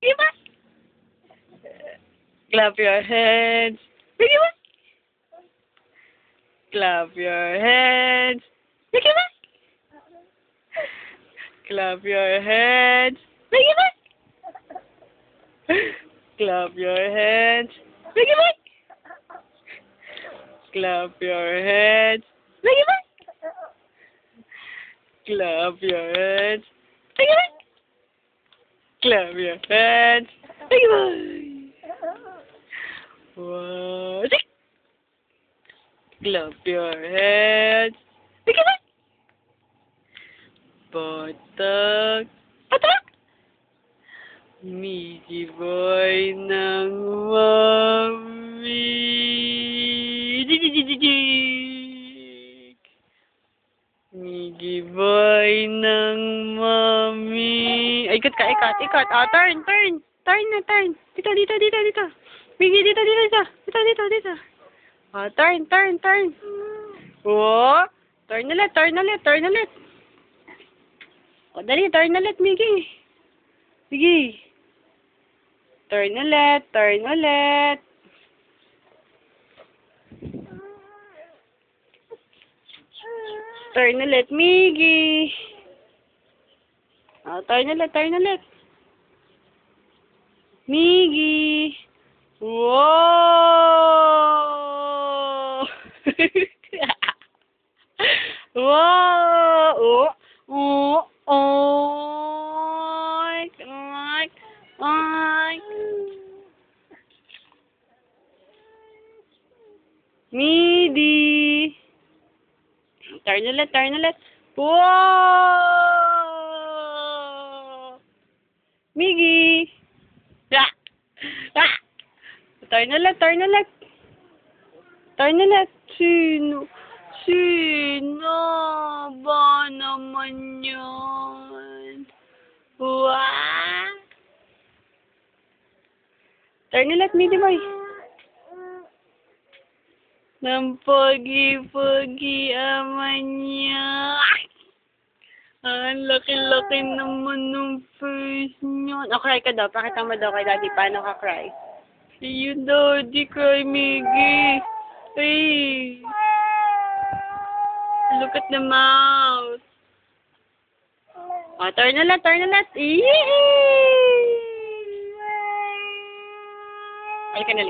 Mickey Mouse. Clap your hands. Mickey Mouse. Clap your hands. Mickey Mouse. Clap your hands. Mickey Mouse. Clap your hands. Mickey Mouse. Clap your hands. Mickey Mouse. Clap your hands. Mickey Mouse. Clap your hands. Mickey Mouse. What? Clap your hands. Mickey Mouse. Patak. Patak. Mickey boy ng mami. Mickey boy ng mami. Ay, ikat. Ah, turn. Turn na, turn. Dito. Mickey, dito. Dito. Ah, turn. Oh, turn ulit. O, dali, turn ulit, Mickey. Sige. Turn ulit. Turn ulit, Mickey. Oh, turn ulit. Mickey. Wow! Wow! Oink. Midi. Turn ulit. Wow! Miggy. Ah! Turn ulit. Sino ba naman yan? Wow! Turn ulit, Midi boy. Ng pogi-pogi ama niya. Ang laki-laki naman ng face niya. O, cry ka daw. Pakita mo daw kay Daddy paano ka cry. See you, Daddy. Cry, Miggy. Hey. Look at the mouth. O, turn ulit. Yee! Halika na.